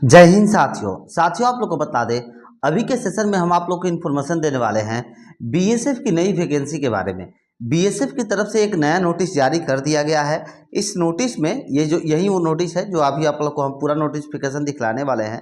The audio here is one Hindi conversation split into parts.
जय हिंद साथियों आप लोग को बता दें। अभी के सेशन में हम आप लोग को इन्फॉर्मेशन देने वाले हैं बीएसएफ की नई वैकेंसी के बारे में। बीएसएफ की तरफ से एक नया नोटिस जारी कर दिया गया है। इस नोटिस में यही वो नोटिस है जो अभी आप लोग को हम पूरा नोटिफिकेशन दिखलाने वाले हैं।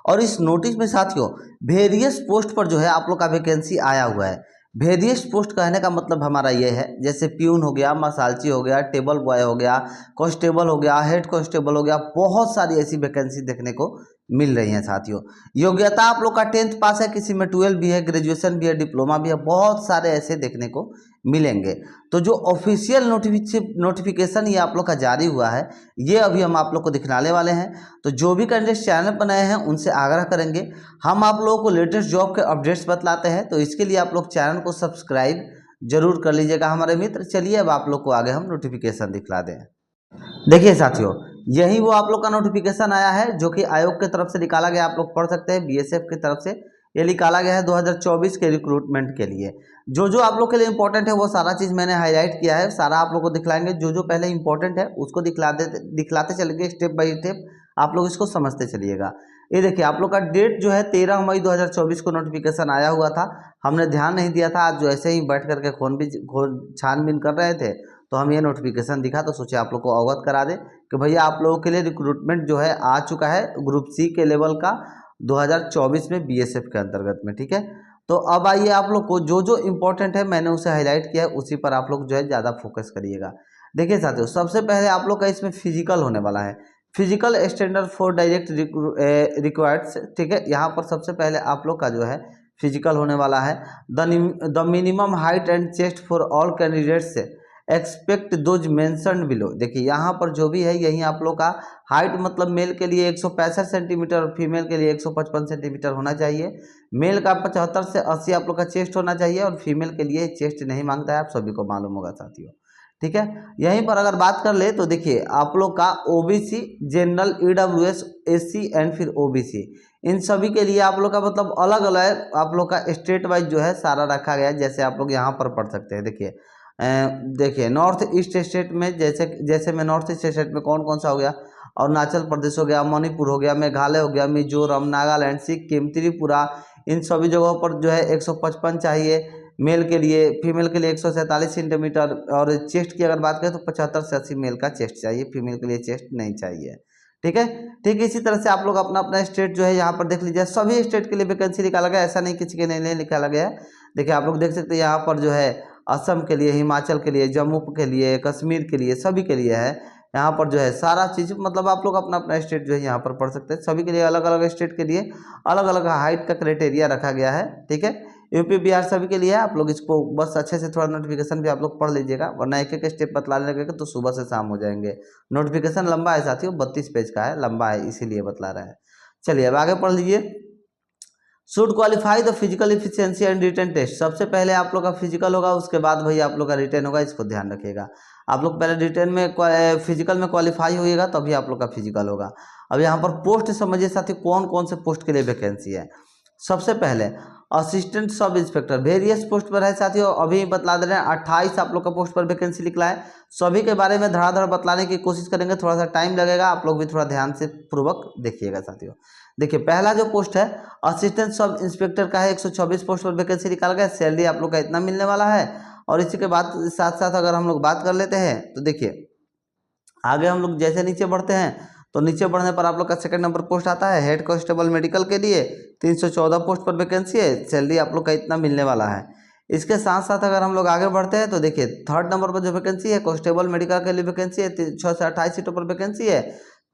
और इस नोटिस में साथियों वेरियस पोस्ट पर जो है आप लोग का वैकेंसी आया हुआ है। वेरियस पोस्ट कहने का मतलब हमारा ये है, जैसे प्यून हो गया, मसालची हो गया, टेबल बॉय हो गया, कांस्टेबल हो गया, हेड कांस्टेबल हो गया, बहुत सारी ऐसी वैकेंसी देखने को मिल रही हैं साथियों। योग्यता आप लोग का 10th पास है, किसी में 12 भी है, ग्रेजुएशन भी है, डिप्लोमा भी है, बहुत सारे ऐसे देखने को मिलेंगे। तो जो ऑफिशियल नोटिफिकेशन ये आप लोग का जारी हुआ है, ये अभी हम आप लोग को दिखलाने वाले हैं। तो जो भी कैंडिडेट चैनल पर नए हैं उनसे आग्रह करेंगे, हम आप लोगों को लेटेस्ट जॉब के अपडेट्स बतलाते हैं, तो इसके लिए आप लोग चैनल को सब्सक्राइब जरूर कर लीजिएगा हमारे मित्र। चलिए अब आप लोग को आगे हम नोटिफिकेशन दिखला दें। देखिए साथियों, यही वो आप लोग का नोटिफिकेशन आया है जो कि आयोग की तरफ से निकाला गया, आप लोग पढ़ सकते हैं। बीएसएफ की तरफ से ये निकाला गया है 2024 के रिक्रूटमेंट के लिए। जो जो आप लोग के लिए इंपॉर्टेंट है वो सारा चीज़ मैंने हाईलाइट किया है, सारा आप लोग को दिखलाएंगे। जो जो पहले इंपॉर्टेंट है उसको दिखलाते चलेंगे स्टेप बाय स्टेप, आप लोग इसको समझते चलिएगा। ये देखिए आप लोग का डेट जो है 13 मई 2024 को नोटिफिकेशन आया हुआ था। हमने ध्यान नहीं दिया था, आज जो ऐसे ही बैठ करके छानबीन कर रहे थे तो हम ये नोटिफिकेशन दिखा, तो सोचे आप लोग को अवगत करा दें कि भैया आप लोगों के लिए रिक्रूटमेंट जो है आ चुका है ग्रुप सी के लेवल का 2024 में बीएसएफ के अंतर्गत में। ठीक है, तो अब आइए आप लोग को जो जो इम्पोर्टेंट है मैंने उसे हाईलाइट किया है, उसी पर आप लोग जो है ज़्यादा फोकस करिएगा। देखिए साथियों, सबसे पहले आप लोग का इसमें फिजिकल होने वाला है, फिजिकल स्टैंडर्ड फॉर डायरेक्ट रिक्वायर्ड्स। ठीक है, यहाँ पर सबसे पहले आप लोग का जो है फिजिकल होने वाला है। The minimum height and chest for all candidates expect those mentioned below. देखिए यहाँ पर जो भी है यही आप लोग का हाइट मतलब मेल के लिए 165 सेंटीमीटर और फीमेल के लिए 155 सेंटीमीटर होना चाहिए। मेल का 75 से 80 आप लोग का चेस्ट होना चाहिए, और फीमेल के लिए चेस्ट नहीं मांगता है, आप सभी को मालूम होगा साथियों। ठीक है, यहीं पर अगर बात कर ले तो देखिए आप लोग का OBC, general, EWS, SC and फिर ओबीसी, इन सभी के लिए आप लोग का मतलब अलग अलग आप लोग का स्टेट वाइज जो है सारा रखा गया है। जैसे आप लोग यहाँ पर पढ़ सकते हैं। देखिए नॉर्थ ईस्ट स्टेट में जैसे में नॉर्थ ईस्ट स्टेट में कौन कौन सा हो गया, अरुणाचल प्रदेश हो गया, मणिपुर हो गया, मेघालय हो गया, मिजोरम, नागालैंड, सिक्किम, त्रिपुरा, इन सभी जगहों पर जो है 155 चाहिए मेल के लिए, फीमेल के लिए 147 सेंटीमीटर, और चेस्ट की अगर बात करें तो 75 से 80 मेल का चेस्ट चाहिए, फीमेल के लिए चेस्ट नहीं चाहिए। ठीक है, ठीक इसी तरह से आप लोग अपना अपना स्टेट जो है यहाँ पर देख लीजिए, सभी स्टेट के लिए वैकेंसी निकाला गया, ऐसा नहीं किसी के नहीं निकाला गया। देखिए आप लोग देख सकते हैं यहाँ पर जो है असम के लिए, हिमाचल के लिए, जम्मू के लिए, कश्मीर के लिए, सभी के लिए है। यहाँ पर जो है सारा चीज़ मतलब आप लोग अपना अपना स्टेट जो है यहाँ पर पढ़ सकते हैं। सभी के लिए अलग अलग स्टेट के लिए अलग अलग हाइट का क्राइटेरिया रखा गया है। ठीक है, यूपी बिहार सभी के लिए है। आप लोग इसको बस अच्छे से थोड़ा नोटिफिकेशन भी आप लोग पढ़ लीजिएगा, वरना एक एक स्टेप बतलाने लगेगा तो सुबह से शाम हो जाएंगे। नोटिफिकेशन लंबा है साथियों, 32 पेज का है, लंबा है इसीलिए बतला रहा है। चलिए अब आगे पढ़ लीजिए। Should qualify the physical efficiency and written test. सबसे पहले आप लोग का फिजिकल होगा, उसके बाद भाई आप लोग का रिटर्न होगा, इसको ध्यान रखिएगा। आप लोग पहले रिटर्न में फिजिकल में क्वालिफाई होइएगा तभी आप लोग का फिजिकल होगा। अब यहाँ पर पोस्ट समझिए साथी, कौन कौन से पोस्ट के लिए वैकेंसी है। सबसे पहले assistant sub inspector, various post पर है साथियों, अभी बतला दे रहे हैं 28 आप लोग का पोस्ट पर वैकेंसी निकला है। सभी के बारे में धड़ाधड़ बतलाने की कोशिश करेंगे, थोड़ा सा टाइम लगेगा, आप लोग भी थोड़ा ध्यान से पूर्वक देखिएगा साथियों। देखिए पहला जो पोस्ट है असिस्टेंट सब इंस्पेक्टर का है, 126 पोस्ट पर वैकेंसी निकाल गया, सैलरी आप लोग का इतना मिलने वाला है। और इसी के बाद साथ साथ अगर हम लोग बात कर लेते हैं तो देखिए आगे हम लोग जैसे नीचे बढ़ते हैं तो नीचे बढ़ने पर आप लोग का सेकंड नंबर पोस्ट आता है हेड कांस्टेबल मेडिकल के लिए, 314 पोस्ट पर वैकेंसी है, सैलरी आप लोग का इतना मिलने वाला है। इसके साथ साथ अगर हम लोग आगे बढ़ते हैं तो देखिए थर्ड नंबर पर जो वैकेंसी है कांस्टेबल मेडिकल के लिए वैकेंसी है, 6 से 28 सीटों पर वैकेंसी है,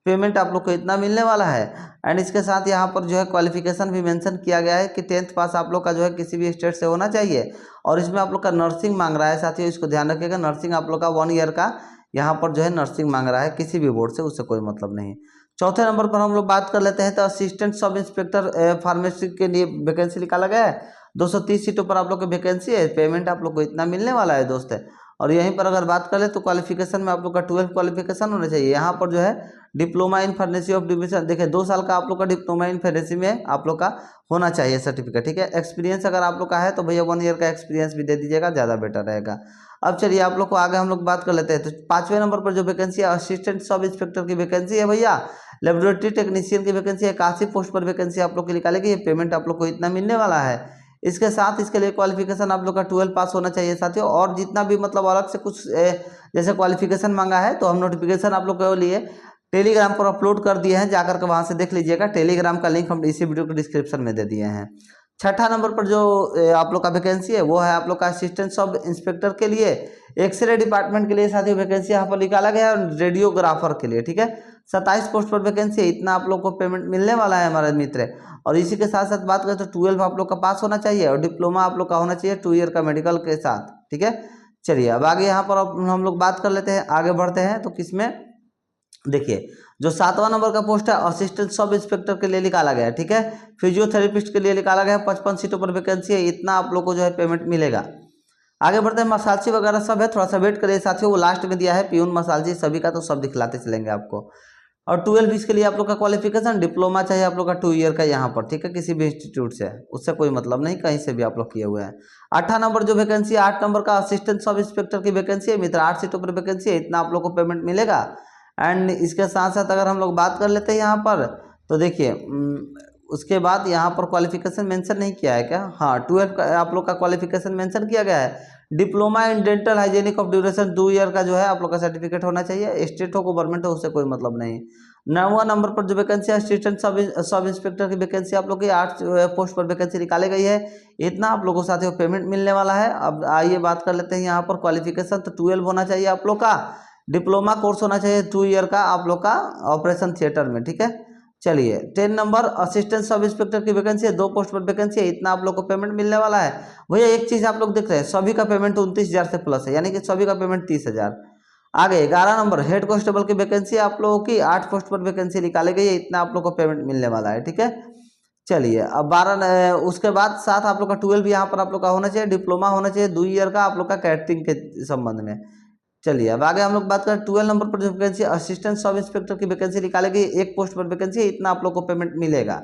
पेमेंट आप लोग को इतना मिलने वाला है। एंड इसके साथ यहाँ पर जो है क्वालिफिकेशन भी मेंशन किया गया है कि 10th पास आप लोग का जो है किसी भी स्टेट से होना चाहिए। और इसमें आप लोग का नर्सिंग मांग रहा है साथियों, इसको ध्यान रखिएगा। नर्सिंग आप लोग का 1 ईयर का यहाँ पर जो है नर्सिंग मांग रहा है, किसी भी बोर्ड से, उससे कोई मतलब नहीं। चौथे नंबर पर हम लोग बात कर लेते हैं तो असिस्टेंट सब इंस्पेक्टर फार्मेसी के लिए वैकेंसी निकाला गया है, 230 सीटों पर आप लोग की वैकेंसी है, पेमेंट आप लोग को इतना मिलने वाला है दोस्त है। और यहीं पर अगर बात करें तो क्वालिफिकेशन में आप लोग का 12 क्वालिफिकेशन होना चाहिए। यहाँ पर जो है diploma in pharmacy of division, देखिए 2 साल का आप लोग का डिप्लोमा इन फार्मेसी में आप लोग का होना चाहिए सर्टिफिकेट। ठीक है, एक्सपीरियंस अगर आप लोग का है तो भैया 1 ईयर का एक्सपीरियंस भी दे दीजिएगा, ज़्यादा बेटर रहेगा। अब चलिए आप लोग को आगे हम लोग बात कर लेते हैं। तो 5वें नंबर पर जो वैकेंसी है असिस्टेंट सब इंस्पेक्टर की वैकेंसी है भैया। लेबोरेटरी टेक्नीशियन की वैकेंसी है, 81 पोस्ट पर वैकेंसी आप लोग की निकालेगी। ये पेमेंट आप लोग को इतना मिलने वाला है। इसके साथ इसके लिए क्वालिफिकेशन आप लोग का 12 पास होना चाहिए साथियों। और जितना भी मतलब अलग से कुछ जैसे क्वालिफिकेशन मांगा है तो हम नोटिफिकेशन आप लोग के लिए टेलीग्राम पर अपलोड कर दिए हैं, जाकर के वहां से देख लीजिएगा। टेलीग्राम का लिंक हम इसी वीडियो के डिस्क्रिप्शन में दे दिए हैं। छठा नंबर पर जो आप लोग का वैकेंसी है वो है आप लोग का असिस्टेंट सब इंस्पेक्टर के लिए। एक्सरे डिपार्टमेंट के लिए साथियों वैकेंसी यहाँ पर निकाला गया है, और रेडियोग्राफर के लिए, ठीक है। 27 पोस्ट पर वैकेंसी है, इतना आप लोग को पेमेंट मिलने वाला है हमारे मित्र। और इसी के साथ साथ बात करें तो 12 आप लोग का पास होना चाहिए और डिप्लोमा आप लोग का होना चाहिए 2 ईयर का मेडिकल के साथ, ठीक है। चलिए अब आगे यहाँ पर हम लोग बात कर लेते हैं, आगे बढ़ते हैं। तो किसमें देखिए जो 7वां नंबर का पोस्ट है असिस्टेंट सब इंस्पेक्टर के लिए निकाला गया है, ठीक है। फिजियोथेरेपिस्ट के लिए निकाला गया है, 55 सीटों पर वैकेंसी है, इतना आप लोग को जो है पेमेंट मिलेगा। आगे बढ़ते हैं। मसालची वगैरह सब है, थोड़ा सा वेट करिए साथियों, वो लास्ट में दिया है। पियून मसालची सभी का तो सब दिखलाते चलेंगे आपको। और 12 इसके लिए आप लोग का क्वालिफिकेशन डिप्लोमा चाहिए आप लोग का 2 ईयर का यहाँ पर, ठीक है। किसी भी इंस्टीट्यूट से, उससे कोई मतलब नहीं, कहीं से भी आप लोग किए हुए हैं। 8वां नंबर जो वैकेंसी है 8 नंबर का असिस्टेंट सब इंस्पेक्टर की वैकेंसी है मित्र, 8 सीटों पर वैकेंसी है, इतना आप लोग को पेमेंट मिलेगा। एंड इसके साथ साथ अगर हम लोग बात कर लेते हैं यहाँ पर तो देखिए उसके बाद यहाँ पर क्वालिफिकेशन मेंशन नहीं किया है क्या? हाँ 12 का आप लोग का क्वालिफिकेशन मेंशन किया गया है। Diploma in dental hygienic of duration 2 year का जो है आप लोग का सर्टिफिकेट होना चाहिए। स्टेट हो गवर्नमेंट हो उससे कोई मतलब नहीं। 9वां नंबर पर जो वैकेंसी है असिस्टेंट सब इंस्पेक्टर की वैकेंसी आप लोग की 8 पोस्ट पर वैकेंसी निकाली गई है, इतना आप लोगों को साथियों पेमेंट मिलने वाला है। अब आइए बात कर लेते हैं यहाँ पर क्वालिफिकेशन। तो 12 होना चाहिए आप लोग का, डिप्लोमा कोर्स होना चाहिए 2 ईयर का आप लोग का ऑपरेशन थिएटर में, ठीक है। चलिए 10 नंबर असिस्टेंट सब इंस्पेक्टर की वैकेंसी है, 2 पोस्ट पर वैकेंसी है, इतना आप लोग को पेमेंट मिलने वाला है। भैया एक चीज आप लोग देख रहे हैं सभी का पेमेंट 29,000 से प्लस है, यानी कि सभी का पेमेंट 30,000। आगे 11 नंबर हेड कांस्टेबल की वैकेंसी आप लोगों की 8 पोस्ट पर वैकेंसी निकाली गई है, इतना आप लोग को पेमेंट मिलने वाला है, ठीक है। चलिए अब 12 उसके बाद साथ आप लोग का 12 यहाँ पर आप लोग का होना चाहिए, डिप्लोमा होना चाहिए 2 ईयर का आप लोग का कैटरिंग के संबंध में। चलिए अब आगे हम लोग बात करें 12 नंबर पर जो वैकेंसी असिस्टेंट सब इंस्पेक्टर की वैकेंसी निकालेगी, 1 पोस्ट पर वैकेंसी है, इतना आप लोग को पेमेंट मिलेगा,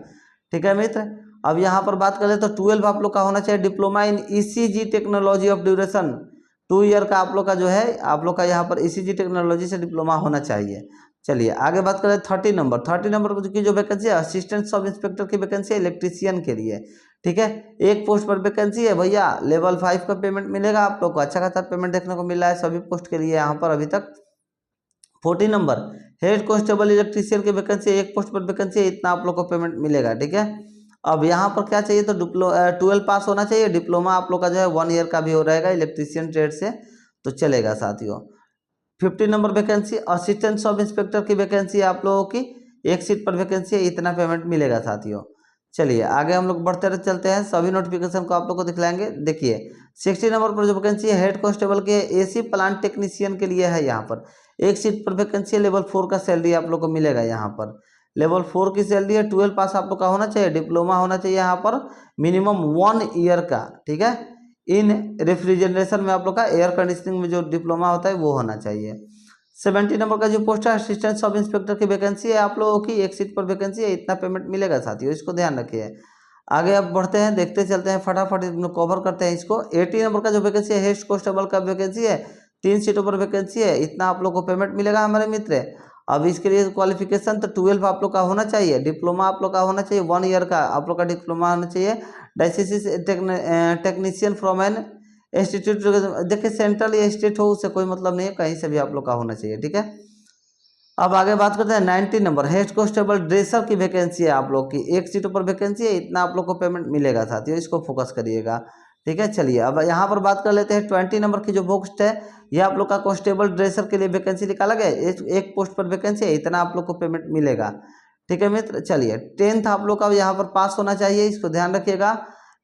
ठीक है मित्र। अब यहाँ पर बात करें तो 12 आप लोग का होना चाहिए diploma in ECG technology of duration 2 year का आप लोग का जो है आप लोग का यहाँ पर ईसीजी टेक्नोलॉजी से डिप्लोमा होना चाहिए। चलिए आगे बात करें 30 नंबर की जो वैकेंसी है असिस्टेंट सब इंस्पेक्टर की वैकेंसी है इलेक्ट्रीशियन के लिए, ठीक है। 1 पोस्ट पर वैकेंसी है भैया, लेवल 5 का पेमेंट मिलेगा आप लोग को, अच्छा खासा पेमेंट देखने को मिला है सभी पोस्ट के लिए यहाँ पर अभी तक। 14 नंबर हेड कांस्टेबल इलेक्ट्रीशियन की वैकेंसी 1 पोस्ट पर वैकेंसी है, इतना आप लोग को पेमेंट मिलेगा, ठीक है। अब यहाँ पर क्या चाहिए तो 12 पास होना चाहिए, डिप्लोमा आप लोग का जो है 1 ईयर का भी हो रहेगा इलेक्ट्रीशियन ट्रेड से, तो चलेगा साथियों। 50 number vacancy assistant sub inspector की वैकेंसी आप लोगों की 1 सीट पर वैकेंसी है, इतना पेमेंट मिलेगा साथियों। चलिए आगे हम लोग बढ़ते रह चलते हैं, सभी नोटिफिकेशन को आप लोग को दिखलाएंगे। देखिए 60 नंबर पर जो वैकेंसी है हेड कांस्टेबल के एसी प्लांट टेक्नीशियन के लिए है, यहाँ पर 1 सीट पर वैकेंसी है, लेवल 4 का सैलरी आप लोग को मिलेगा। यहाँ पर लेवल 4 की सैलरी है, 12 पास आप लोग का होना चाहिए, डिप्लोमा होना चाहिए यहाँ पर मिनिमम 1 ईयर का, ठीक है। इन रेफ्रिजरेशन में आप लोग का एयर कंडीशनिंग में जो डिप्लोमा होता है वो होना चाहिए। 70 नंबर का जो पोस्ट है असिस्टेंट सब इंस्पेक्टर की वैकेंसी है आप लोगों की, 1 सीट पर वैकेंसी है, इतना पेमेंट मिलेगा साथियों, इसको ध्यान रखिए। आगे अब बढ़ते हैं, देखते चलते हैं फटाफट कवर करते हैं इसको। 80 नंबर का जो वैकेंसी है हेड कांस्टेबल का वैकेंसी है, 3 सीटों पर वैकेंसी है, इतना आप लोग को पेमेंट मिलेगा हमारे मित्र। अब इसके लिए क्वालिफिकेशन तो 12 आप लोग का होना चाहिए, डिप्लोमा आप लोग का होना चाहिए 1 ईयर का आप लोग का डिप्लोमा होना चाहिए, dialysis technician from an institute, देखिए सेंट्रल या स्टेट हो उससे कोई मतलब नहीं है, कहीं से भी आप लोग का होना चाहिए, ठीक है। अब आगे बात करते हैं 90 नंबर हेड कांस्टेबल ड्रेसर की वैकेंसी है आप लोग की, 1 सीटों पर वैकेंसी है, इतना आप लोग को पेमेंट मिलेगा साथियों, इसको फोकस करिएगा, ठीक है। चलिए अब यहाँ पर बात कर लेते हैं 20 नंबर की जो पोस्ट है ये आप लोग का कांस्टेबल ड्रेसर के लिए वैकेंसी निकाला गया, 1 पोस्ट पर वैकेंसी है, इतना आप लोग को पेमेंट मिलेगा, ठीक है मित्र। चलिए 10th आप लोग का यहाँ पर पास होना चाहिए, इसको ध्यान रखिएगा,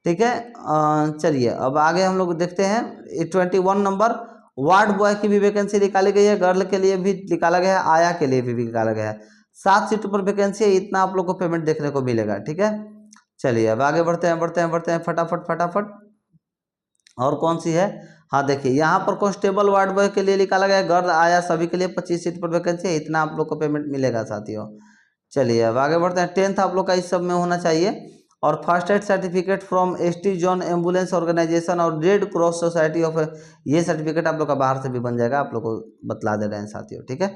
ठीक है। चलिए अब आगे हम लोग देखते हैं 21 नंबर वार्ड बॉय की भी वैकेंसी निकाली गई है, गर्ल के लिए भी निकाला गया है, आया के लिए भी निकाला गया है, 7 सीटों पर वैकेंसी है, इतना आप लोग को पेमेंट देखने को मिलेगा, ठीक है। चलिए अब आगे बढ़ते हैं फटाफट। और कौन सी है, हाँ देखिए यहाँ पर कांस्टेबल वार्ड बॉय के लिए निकाला गया है, गर्ल आया सभी के लिए 25 सीट पर वैकेंसी है, इतना आप लोग को पेमेंट मिलेगा साथियों। चलिए अब आगे बढ़ते हैं 10th आप लोग का इस सब में होना चाहिए, और first aid certificate from St John ambulance organisation और रेड क्रॉस सोसाइटी ऑफ, ये सर्टिफिकेट आप लोग का बाहर से भी बन जाएगा, आप लोग को बतला दे रहे हैं साथियों, ठीक है।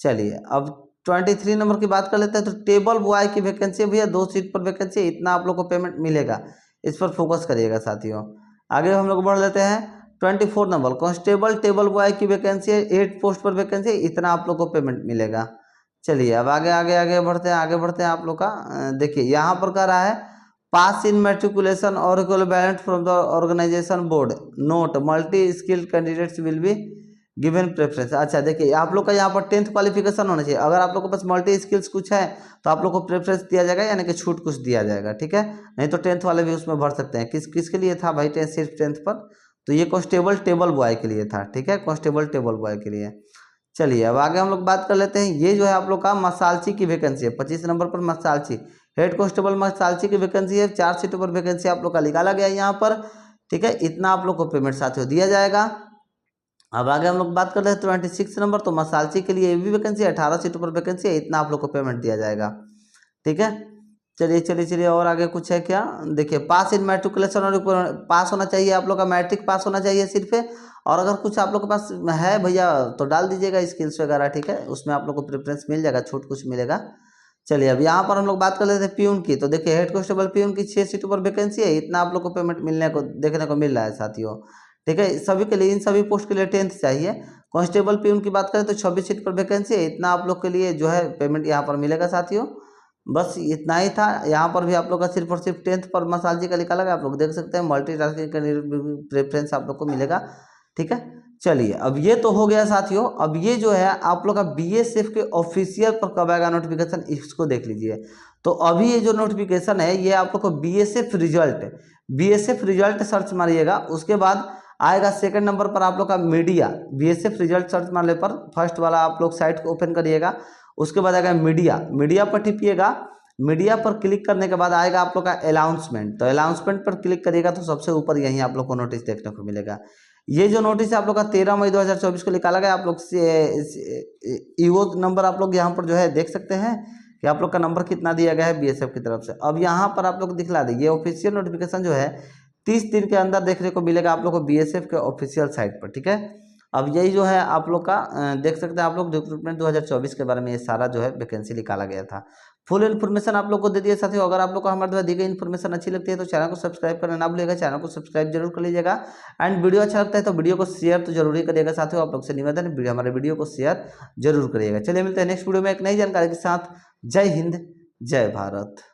चलिए अब 23 नंबर की बात कर लेते हैं। तो टेबल बॉय की वैकेंसी भैया 2 सीट पर वैकेंसी, इतना आप लोग को पेमेंट मिलेगा, इस पर फोकस करिएगा साथियों। आगे हम लोग बढ़ लेते हैं 24 नंबर, कांस्टेबल टेबल बॉय की वैकेंसी है, 8 पोस्ट पर वैकेंसी, इतना आप लोग को पेमेंट मिलेगा। चलिए अब आगे बढ़ते हैं आप लोग का देखिए यहाँ पर कह रहा है पास इन मेट्रिकुलेशन और equivalent from the organisation board note multi skilled candidates will be given preference. अच्छा देखिए आप लोग का यहाँ पर 10th क्वालिफिकेशन होना चाहिए, अगर आप लोग के पास मल्टी स्किल्स कुछ है तो आप लोग को प्रेफरेंस दिया जाएगा, यानी कि छूट कुछ दिया जाएगा, ठीक है। नहीं तो 10th वाले भी उसमें भर सकते हैं। किसके लिए था भाई सिर्फ 10th पर? तो ये कांस्टेबल टेबल बॉय के लिए था, ठीक है, कांस्टेबल टेबल बॉय के लिए। चलिए अब आगे हम लोग बात कर लेते हैं। ये जो है आप लोग का मसालची की वैकेंसी है, 25 नंबर पर मसालची हेड कांस्टेबल मसालची की वैकेंसी है, 4 सीटों पर वैकेंसी आप लोग का निकाला गया है यहाँ पर, ठीक है। इतना आप लोग को पेमेंट साथियों दिया जाएगा। अब आगे हम लोग बात कर रहे हैं 26 नंबर, तो मसालची के लिए भी वैकेंसी है, 18 सीटों पर वैकेंसी है, इतना आप लोग को पेमेंट दिया जाएगा, ठीक है। चलिए और आगे कुछ है क्या, देखिए पास इन मैट्रिकुलेशन और पास होना चाहिए आप लोग का, मैट्रिक पास होना चाहिए सिर्फ, और अगर कुछ आप लोग के पास है भैया तो डाल दीजिएगा स्किल्स वगैरह, ठीक है, उसमें आप लोग को प्रेफरेंस मिल जाएगा, छूट कुछ मिलेगा। चलिए अब यहाँ पर हम लोग बात कर लेते हैं प्यून की। तो देखिए हेड कांस्टेबल प्यून की 6 सीटों पर वैकेंसी है, इतना आप लोग को पेमेंट देखने को मिल रहा है साथियों, ठीक है। सभी के लिए, इन सभी पोस्ट के लिए 10th चाहिए। कांस्टेबल प्यून की बात करें तो 26 सीट पर वैकेंसी है, इतना आप लोग के लिए जो है पेमेंट यहाँ पर मिलेगा साथियों। बस इतना ही था। यहाँ पर भी आप लोग का सिर्फ और सिर्फ 10th पर मसालजी का निकाला गया, आप लोग देख सकते हैं, मल्टी टास्किंग का प्रेफरेंस आप लोग को मिलेगा, ठीक है। चलिए अब ये तो हो गया साथियों। अब ये जो है आप लोग का बीएसएफ के ऑफिशियल पर कब आएगा नोटिफिकेशन, इसको देख लीजिए। तो अभी ये जो नोटिफिकेशन है ये आप लोग को बीएसएफ रिजल्ट सर्च मारिएगा, उसके बाद आएगा सेकंड नंबर पर आप लोग का मीडिया। बीएसएफ रिजल्ट सर्च मारने पर फर्स्ट वाला आप लोग साइट को ओपन करिएगा, उसके बाद आएगा मीडिया पर टिपिएगा। मीडिया पर क्लिक करने के बाद आएगा आप लोग का अनाउंसमेंट, तो अनाउंसमेंट पर क्लिक करिएगा तो सबसे ऊपर यहीं आप लोग को नोटिस देखने को मिलेगा। ये जो नोटिस है आप लोग का 13 मई 2024 को निकाला गया। आप लोग से ईओ नंबर आप लोग यहाँ पर जो है देख सकते हैं कि आप लोग का नंबर कितना दिया गया है बीएसएफ की तरफ से। अब यहाँ पर आप लोग दिखला दें, ये ऑफिशियल नोटिफिकेशन जो है 30 दिन के अंदर देखने को मिलेगा आप लोग को बीएसएफ के ऑफिशियल साइट पर, ठीक है। अब यही जो है आप लोग का देख सकते हैं आप लोग रिक्रूटमेंट 2024 के बारे में ये सारा जो है वैकेंसी निकाला गया था। फुल इन्फॉर्मेशन आप लोग को दे दिए साथियों। अगर आप लोग को हमारे द्वारा दी गई इन्फॉर्मेशन अच्छी लगती है तो चैनल को सब्सक्राइब करना ना भूलिएगा, चैनल को सब्सक्राइब जरूर कर लीजिएगा। एंड वीडियो अच्छा लगता है तो वीडियो को शेयर तो जरूर ही करिएगा साथियों। आप लोग से निवेदन है हमारे वीडियो को शेयर जरूर करिएगा। चलिए मिलते हैं नेक्स्ट वीडियो में एक नई जानकारी के साथ। जय हिंद, जय भारत।